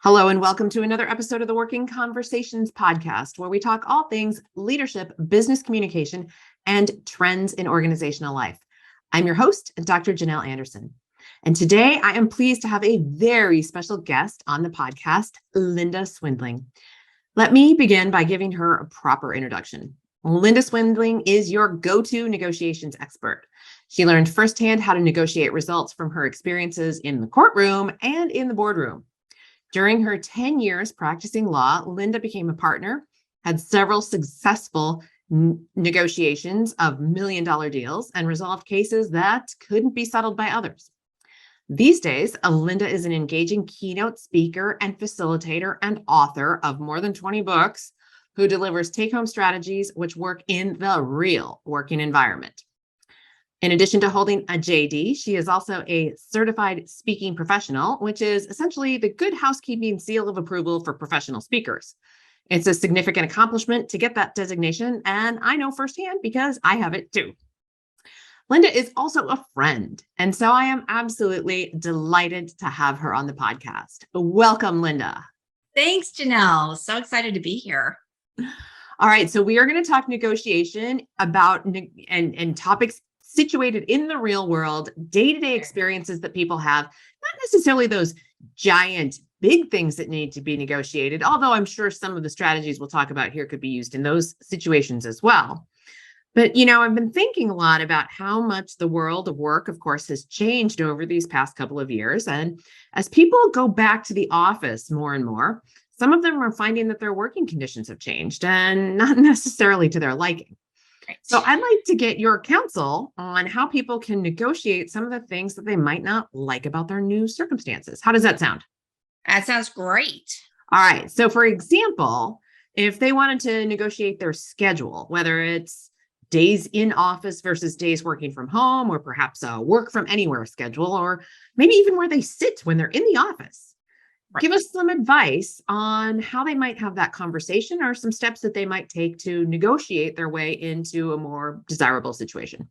Hello, and welcome to another episode of the Working Conversations podcast, where we talk all things leadership, business communication, and trends in organizational life. I'm your host, Dr. Janel Anderson. And today I am pleased to have a very special guest on the podcast, Linda Swindling. Let me begin by giving her a proper introduction. Linda Swindling is your go-to negotiations expert. She learned firsthand how to negotiate results from her experiences in the courtroom and in the boardroom. During her 10 years practicing law, Linda became a partner, had several successful negotiations of million-dollar deals, and resolved cases that couldn't be settled by others. These days, Linda is an engaging keynote speaker and facilitator and author of more than 20 books, who delivers take-home strategies which work in the real working environment. In addition to holding a JD, she is also a certified speaking professional, which is essentially the good housekeeping seal of approval for professional speakers. It's a significant accomplishment to get that designation, and I know firsthand because I have it too. Linda is also a friend, and so I am absolutely delighted to have her on the podcast. Welcome, Linda. Thanks, Janelle. So excited to be here. All right, so we are going to talk negotiation about and topics situated in the real world, day-to-day experiences that people have, not necessarily those giant, big things that need to be negotiated, although I'm sure some of the strategies we'll talk about here could be used in those situations as well. But, I've been thinking a lot about how much the world of work, of course, has changed over these past couple of years. And as people go back to the office more and more, some of them are finding that their working conditions have changed and not necessarily to their liking. So I'd like to get your counsel on how people can negotiate some of the things that they might not like about their new circumstances. How does that sound? That sounds great. All right. So for example, if they wanted to negotiate their schedule, whether it's days in office versus days working from home, or perhaps a work from anywhere schedule, or maybe even where they sit when they're in the office. Right. Give us some advice on how they might have that conversation or some steps that they might take to negotiate their way into a more desirable situation.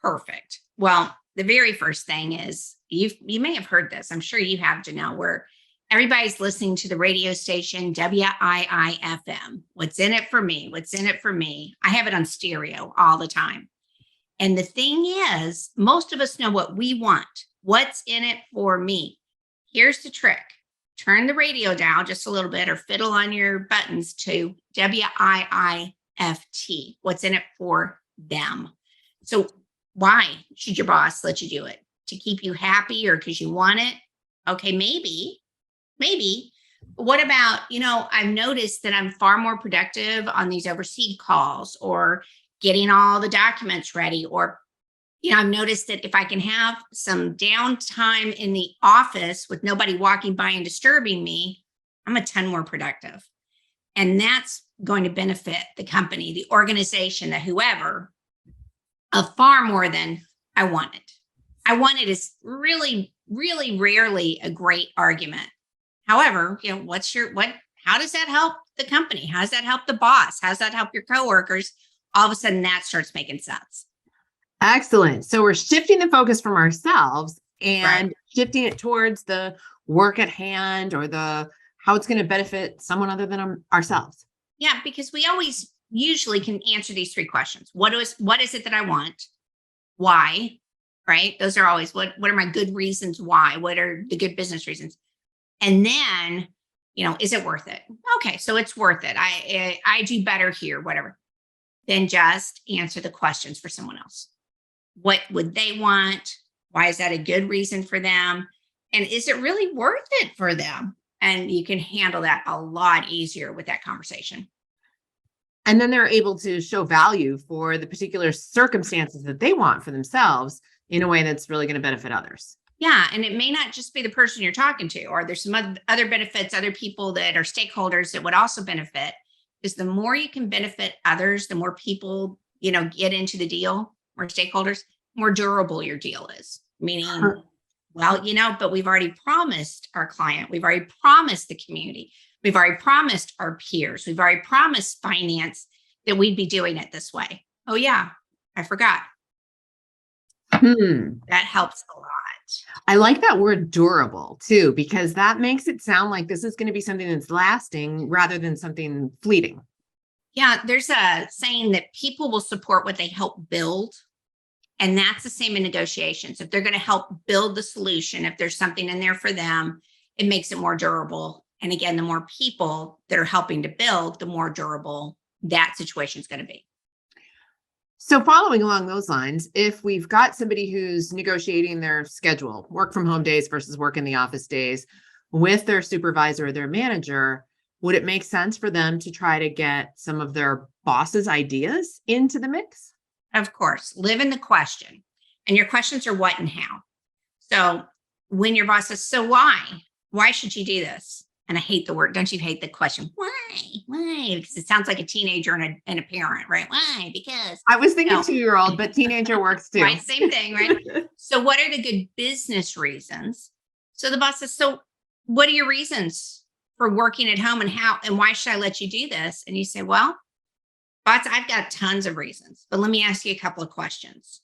Perfect. Well, the very first thing is you may have heard this. I'm sure you have, Janelle, where everybody's listening to the radio station WIIFM. What's in it for me? What's in it for me? I have it on stereo all the time. And the thing is, most of us know what we want. What's in it for me? Here's the trick. Turn the radio down just a little bit or fiddle on your buttons to WIIFT. What's in it for them? So why should your boss let you do it? To keep you happy or because you want it? Okay, maybe. What about, I've noticed that I'm far more productive on these overseas calls or getting all the documents ready, or I've noticed that if I can have some downtime in the office with nobody walking by and disturbing me, I'm a ton more productive. And that's going to benefit the company, the organization, the whoever, far more than I want it. I want it is really, really rarely a great argument. However, how does that help the company? How does that help the boss? How does that help your coworkers? All of a sudden that starts making sense. Excellent. So we're shifting the focus from ourselves and shifting it towards the work at hand or how it's going to benefit someone other than ourselves. Yeah, because we always usually can answer these three questions. What is it that I want? Why? Right? Those are always what are my good reasons why? What are the good business reasons? And then, is it worth it? Okay, so it's worth it. I do better here, whatever. Then just answer the questions for someone else. What would they want? Why is that a good reason for them? And is it really worth it for them? And you can handle that a lot easier with that conversation. And then they're able to show value for the particular circumstances that they want for themselves in a way that's really going to benefit others. Yeah. And it may not just be the person you're talking to, or there's some other benefits, other people that are stakeholders that would also benefit. Because the more you can benefit others, the more people, get into the deal, more stakeholders, more durable your deal is. Meaning, but we've already promised our client, we've already promised the community, we've already promised our peers, we've already promised finance that we'd be doing it this way. Oh yeah, I forgot. That helps a lot. I like that word durable too, because that makes it sound like this is going to be something that's lasting rather than something fleeting. Yeah, there's a saying that people will support what they help build. And that's the same in negotiations. If they're going to help build the solution, if there's something in there for them, it makes it more durable. And again, the more people that are helping to build, the more durable that situation is going to be. So following along those lines, if we've got somebody who's negotiating their schedule, work from home days versus work in the office days with their supervisor or their manager, would it make sense for them to try to get some of their boss's ideas into the mix? Of course, live in the question. And your questions are what and how. So when your boss says, so why? Why should you do this? And I hate the word. Don't you hate the question? Why? Why? Because it sounds like a teenager and a parent, right? Why? Because I was thinking no. 2-year-old, but teenager works too. Right, same thing, right? So what are the good business reasons? So the boss says, so what are your reasons for working at home and how and why should I let you do this? And you say, well, boss, I've got tons of reasons, but let me ask you a couple of questions.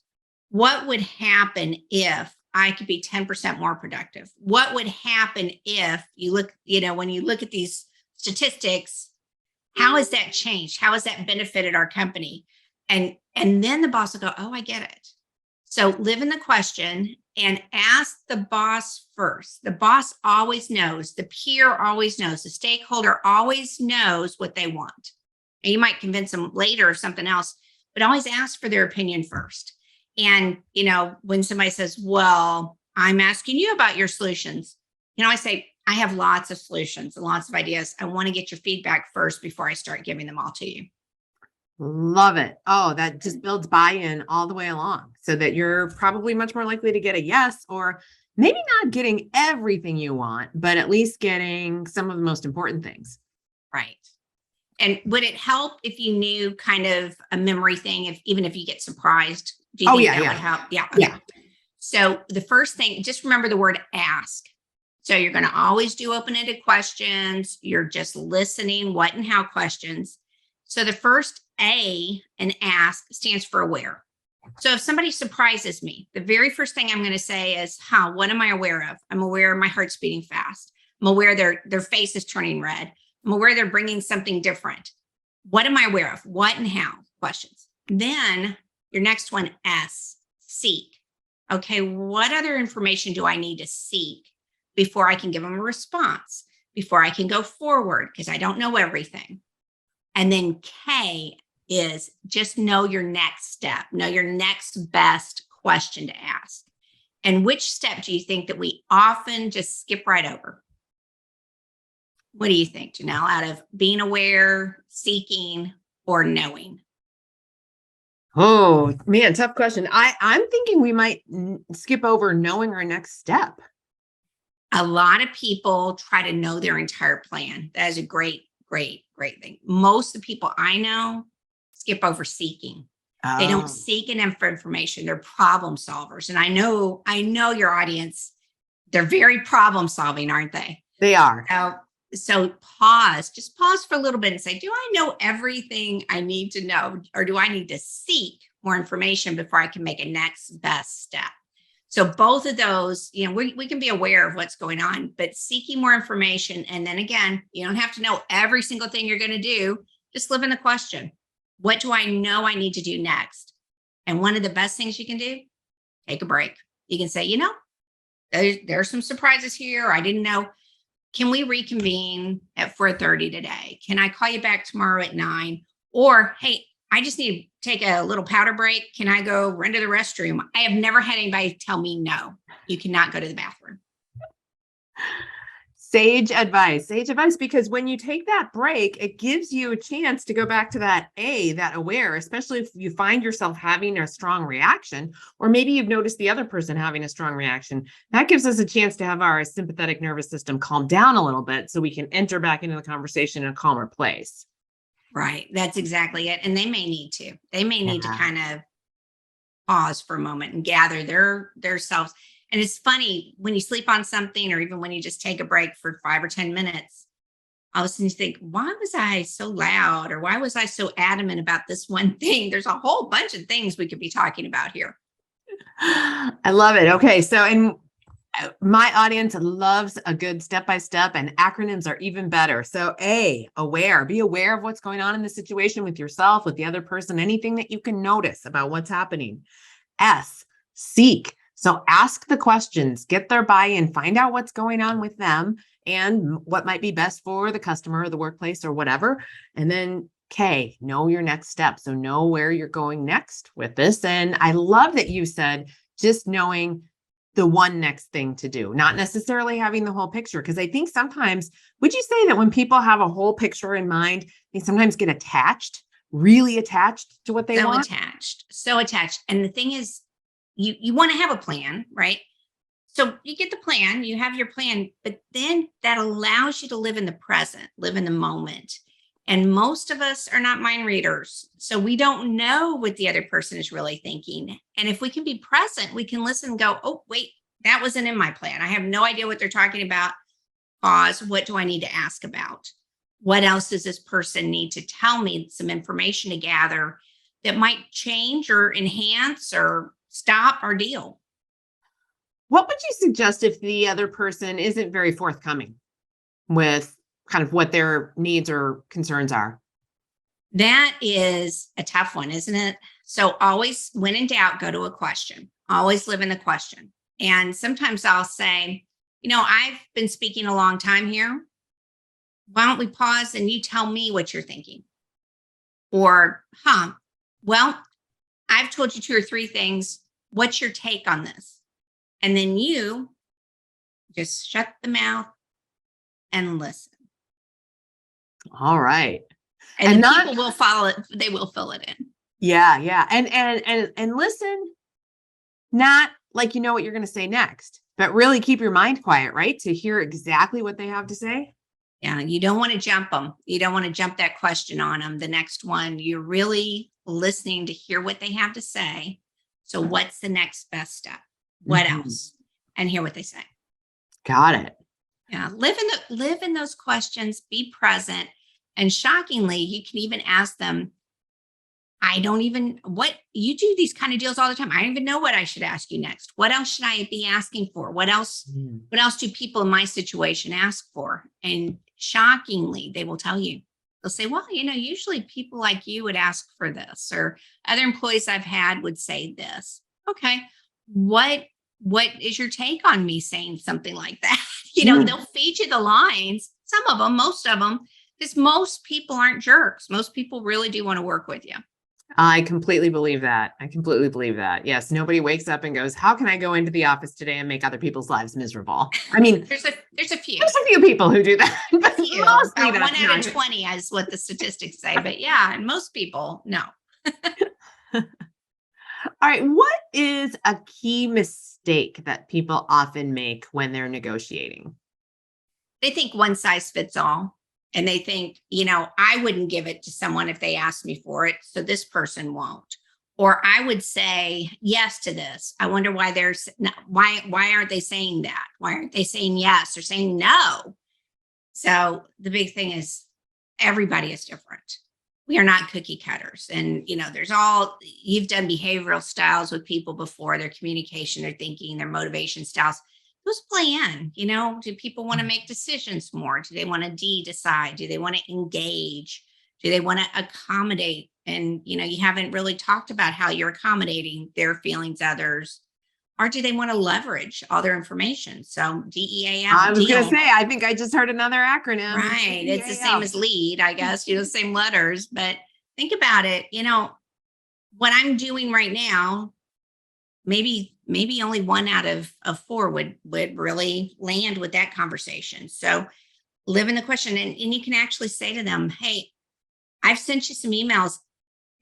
What would happen if I could be 10% more productive? What would happen if you look, when you look at these statistics, how has that changed? How has that benefited our company? And then the boss will go, oh, I get it. So live in the question and ask the boss first. The boss always knows, the peer always knows, the stakeholder always knows what they want. And you might convince them later of something else, but always ask for their opinion first. And, when somebody says, well, I'm asking you about your solutions, I say, I have lots of solutions and lots of ideas. I want to get your feedback first before I start giving them all to you. Love it. Oh, that just builds buy-in all the way along so that you're probably much more likely to get a yes, or maybe not getting everything you want, but at least getting some of the most important things. Right. And would it help if you knew kind of a memory thing, even if you get surprised? Do you think that would help? Yeah. Okay. Yeah. So the first thing, just remember the word ask. So you're going to always do open-ended questions. You're just listening, what and how questions. So the first A in ask stands for aware. So if somebody surprises me, the very first thing I'm going to say is, what am I aware of? I'm aware my heart's beating fast. I'm aware their face is turning red. I'm aware they're bringing something different. What am I aware of? What and how? Questions. Then your next one, S, seek. Okay, what other information do I need to seek before I can give them a response, before I can go forward, because I don't know everything. And then K is just know your next step, know your next best question to ask. And which step do you think that we often just skip right over? What do you think, Janelle, out of being aware, seeking, or knowing? Oh man, tough question. I'm thinking we might skip over knowing our next step. A lot of people try to know their entire plan. That is a great thing. Most of the people I know skip over seeking. Oh. They don't seek enough for information. They're problem solvers. And I know your audience, they're very problem solving, aren't they? They are. So just pause for a little bit and say, do I know everything I need to know? Or do I need to seek more information before I can make a next best step? So both of those, we can be aware of what's going on, but seeking more information. And then again, you don't have to know every single thing you're going to do. Just live in the question. What do I know I need to do next? And one of the best things you can do, take a break. You can say, there's some surprises here. I didn't know. Can we reconvene at 4:30 today? Can I call you back tomorrow at 9? Or, hey, I just need to take a little powder break. Can I go run to the restroom? I have never had anybody tell me no, you cannot go to the bathroom. Sage advice, because when you take that break, it gives you a chance to go back to that aware, especially if you find yourself having a strong reaction, or maybe you've noticed the other person having a strong reaction. That gives us a chance to have our sympathetic nervous system calm down a little bit so we can enter back into the conversation in a calmer place. Right. That's exactly it. And they may need to. They may need to kind of pause for a moment and gather their selves. And it's funny when you sleep on something, or even when you just take a break for 5 or 10 minutes, all of a sudden you think, why was I so loud? Or why was I so adamant about this one thing? There's a whole bunch of things we could be talking about here. I love it. Okay. So, and my audience loves a good step-by-step, and acronyms are even better. So be aware of what's going on in the situation with yourself, with the other person, anything that you can notice about what's happening. S, seek. So ask the questions, get their buy-in, find out what's going on with them and what might be best for the customer or the workplace or whatever. And then K, know your next step. So know where you're going next with this. And I love that you said just knowing the one next thing to do, not necessarily having the whole picture. Because I think sometimes, would you say that when people have a whole picture in mind, they sometimes get attached, really attached to what they want? So attached. And the thing is, you want to have a plan, right? So you get the plan, you have your plan, but then that allows you to live in the present, live in the moment. And most of us are not mind readers. So we don't know what the other person is really thinking. And if we can be present, we can listen and go, oh, wait, that wasn't in my plan. I have no idea what they're talking about. Pause. What do I need to ask about? What else does this person need to tell me? Some information to gather that might change or enhance or stop our deal. What would you suggest if the other person isn't very forthcoming with kind of what their needs or concerns are? That is a tough one, isn't it? So always, when in doubt, go to a question. Always live in the question. And sometimes I'll say, I've been speaking a long time here. Why don't we pause and you tell me what you're thinking? Or, well, I've told you 2 or 3 things. What's your take on this? And then you just shut the mouth and listen. All right. And people will follow it. They will fill it in. Yeah. Yeah. And listen, not like you know what you're going to say next, but really keep your mind quiet, right? To hear exactly what they have to say. Yeah. You don't want to jump them. You don't want to jump that question on them. The next one, you're really listening to hear what they have to say. So what's the next best step? What else? And hear what they say. Got it. Yeah. Live in those questions, be present. And shockingly, you can even ask them, you do these kind of deals all the time. I don't even know what I should ask you next. What else should I be asking for? What else do people in my situation ask for? And shockingly, they will tell you. They'll say, well, usually people like you would ask for this, or other employees I've had would say this. Okay. What is your take on me saying something like that? They'll feed you the lines, some of them, most of them, because most people aren't jerks. Most people really do want to work with you. I completely believe that. Yes. Nobody wakes up and goes, how can I go into the office today and make other people's lives miserable? I mean, there's a few. There's a few people who do that. But mostly one out of 20 is what the statistics say. But yeah, and most people, no. All right. What is a key mistake that people often make when they're negotiating? They think one size fits all. And they think, I wouldn't give it to someone if they asked me for it, so this person won't. Or I would say yes to this. I wonder why why aren't they saying that? Why aren't they saying yes or saying no? So the big thing is everybody is different. We are not cookie cutters. And, you've done behavioral styles with people before, their communication, their thinking, their motivation styles. Those play in, do people want to make decisions more? Do they want to decide? Do they want to engage? Do they want to accommodate? And, you haven't really talked about how you're accommodating their feelings, others, or do they want to leverage all their information? So DEAL. I was going to say, I think I just heard another acronym. Right. DEAL. It's the same as lead, I guess, same letters, but think about it. What I'm doing right now, maybe only 1 out of 4 would really land with that conversation. So live in the question, and you can actually say to them, hey, I've sent you some emails.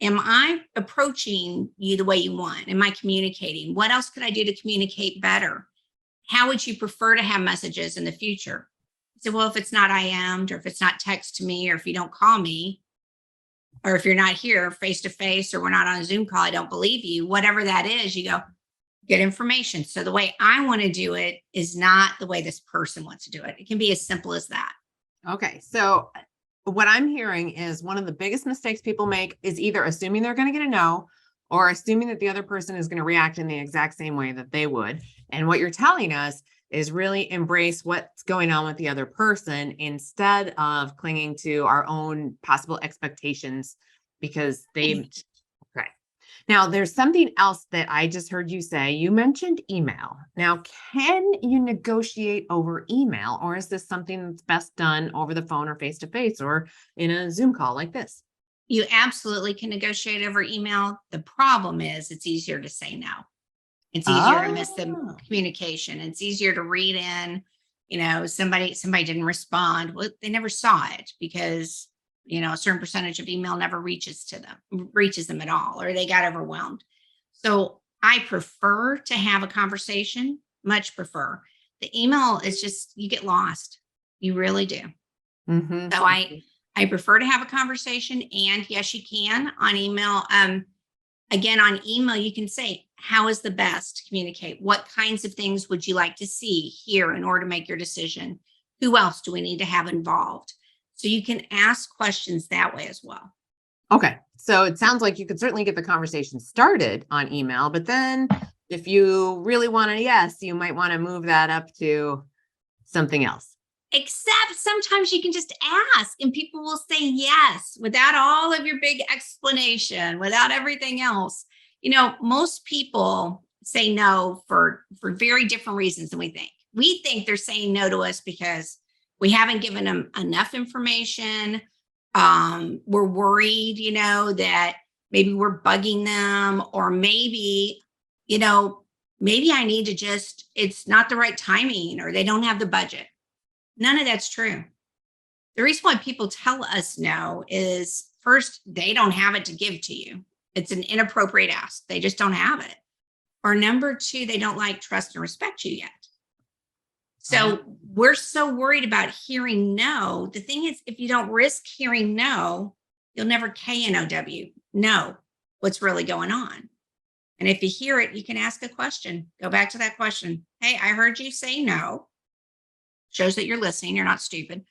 Am I approaching you the way you want? Am I communicating? What else could I do to communicate better? How would you prefer to have messages in the future? I said, well, if it's not IM'd, or if it's not text to me, or if you don't call me, or if you're not here face to face, or we're not on a Zoom call, I don't believe you. Whatever that is, you go, get information. So the way I want to do it is not the way this person wants to do it. It can be as simple as that. Okay. So what I'm hearing is one of the biggest mistakes people make is either assuming they're going to get a no, or assuming that the other person is going to react in the exact same way that they would. And what you're telling us is really embrace what's going on with the other person instead of clinging to our own possible expectations because they. Okay. Now, there's something else that I just heard you say. You mentioned email. Now, can you negotiate over email, or is this something that's best done over the phone or face to face or in a Zoom call like this? You absolutely can negotiate over email. The problem is it's easier to say no. It's easier to miss the Ah, communication. It's easier to read in, somebody didn't respond. Well, they never saw it because, a certain percentage of email never reaches them at all, or they got overwhelmed. So I prefer to have a conversation, much prefer. The email is just, you get lost. You really do. So I prefer to have a conversation, and yes, you can on email. Again, on email, you can say, how is the best to communicate? What kinds of things would you like to see here in order to make your decision? Who else do we need to have involved? So you can ask questions that way as well. Okay. So it sounds like you could certainly get the conversation started on email, but then if you really want a yes, you might want to move that up to something else. Except sometimes you can just ask and people will say yes without all of your big explanation, without everything else. Most people say no for very different reasons than we think. We think they're saying no to us because we haven't given them enough information. We're worried, that maybe we're bugging them, or maybe, maybe I need to it's not the right timing, or they don't have the budget. None of that's true. The reason why people tell us no is, first, they don't have it to give to you. It's an inappropriate ask. They just don't have it. Or number two, they don't like, trust, and respect you yet. So we're so worried about hearing no. The thing is, if you don't risk hearing no, you'll never KNOW, know what's really going on. And if you hear it, you can ask a question. Go back to that question. Hey, I heard you say no. Shows that you're listening. You're not stupid.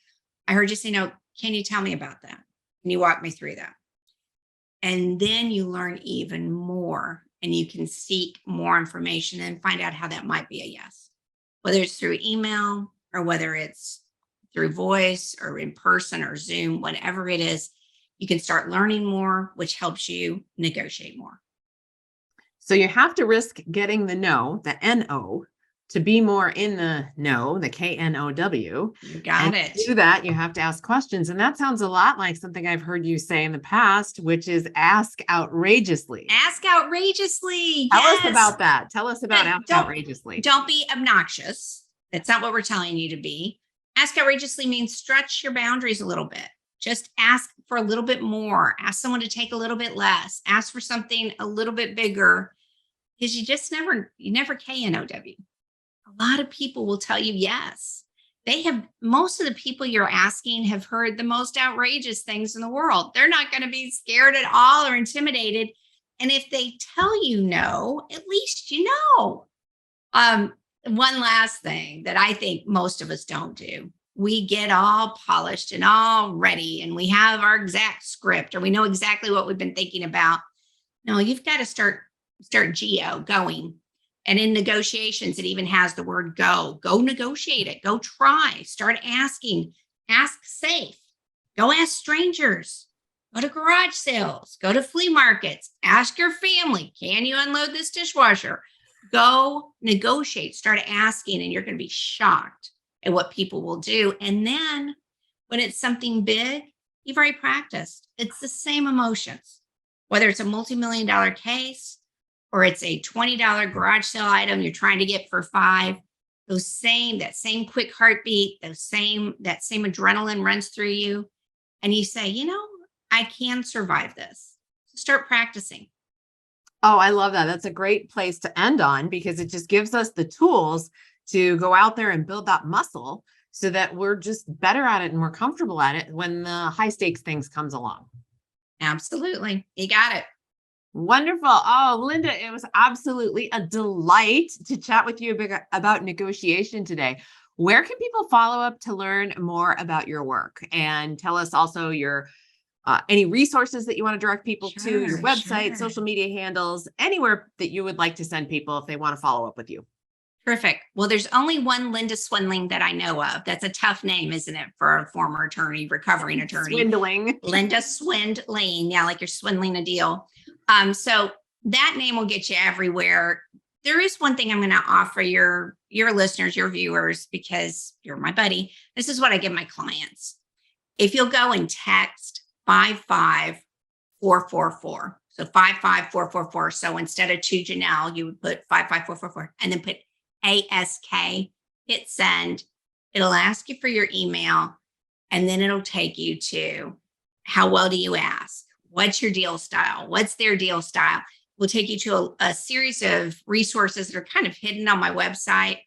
I heard you say no. Can you tell me about that? Can you walk me through that? And then you learn even more, and you can seek more information and find out how that might be a yes, whether it's through email or whether it's through voice or in person or Zoom, whatever it is, you can start learning more, which helps you negotiate more. So you have to risk getting the no, the NO, to be more in the know, the KNOW. You got And it. to do that, you have to ask questions. And that sounds a lot like something I've heard you say in the past, which is ask outrageously. Ask outrageously. Tell us Yes. about that. Tell us about ask Don't- outrageously. Don't be obnoxious. That's not what we're telling you to be. Ask outrageously means stretch your boundaries a little bit. Just ask for a little bit more. Ask someone to take a little bit less. Ask for something a little bit bigger, because you never KNOW. A lot of people will tell you yes. Most of the people you're asking have heard the most outrageous things in the world. They're not going to be scared at all or intimidated. And if they tell you no, at least you know. One last thing that I think most of us don't do. We get all polished and all ready, and we have our exact script, or we know exactly what we've been thinking about. No, you've got to start going. And in negotiations, it even has the word go. Go negotiate it. Go try. Start asking. Ask safe. Go ask strangers. Go to garage sales. Go to flea markets. Ask your family, can you unload this dishwasher? Go negotiate. Start asking, and you're going to be shocked at what people will do. And then when it's something big, you've already practiced. It's the same emotions, whether it's a multi-million-dollar case, or it's a $20 garage sale item you're trying to get for $5, that same quick heartbeat, that same adrenaline runs through you. And you say, I can survive this. So start practicing. Oh, I love that. That's a great place to end on, because it just gives us the tools to go out there and build that muscle so that we're just better at it and more comfortable at it when the high stakes things comes along. Absolutely. You got it. Wonderful. Oh, Linda, it was absolutely a delight to chat with you about negotiation today. Where can people follow up to learn more about your work? And tell us also your any resources that you want to direct people to, your Sure, website, sure. social media handles, anywhere that you would like to send people if they want to follow up with you. Terrific. Well, there's only one Linda Swindling that I know of. That's a tough name, isn't it, for a former attorney, recovering attorney? Swindling. Linda Swindling. Yeah, like you're swindling a deal. So that name will get you everywhere. There is one thing I'm going to offer your listeners, your viewers, because you're my buddy. This is what I give my clients. If you'll go and text 55444. So 55444. So instead of to Janel, you would put 55444 and then put ASK, hit send. It'll ask you for your email, and then it'll take you to how well do you ask? What's your deal style? What's their deal style? We'll take you to a series of resources that are kind of hidden on my website.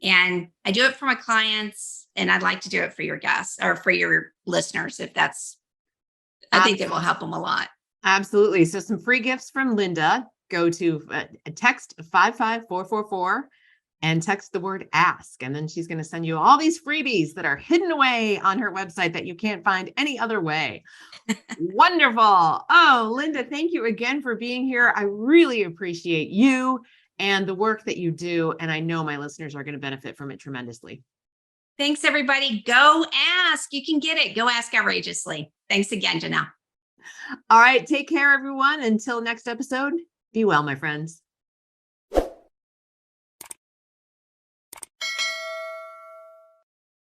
And I do it for my clients, and I'd like to do it for your guests or for your listeners if that's, I think that will help them a lot. Absolutely. So some free gifts from Linda. Go to text 55444 and text the word ask. And then she's going to send you all these freebies that are hidden away on her website that you can't find any other way. Wonderful. Oh, Linda, thank you again for being here. I really appreciate you and the work that you do. And I know my listeners are going to benefit from it tremendously. Thanks, everybody. Go ask. You can get it. Go ask outrageously. Thanks again, Janel. All right. Take care, everyone. Until next episode, be well, my friends.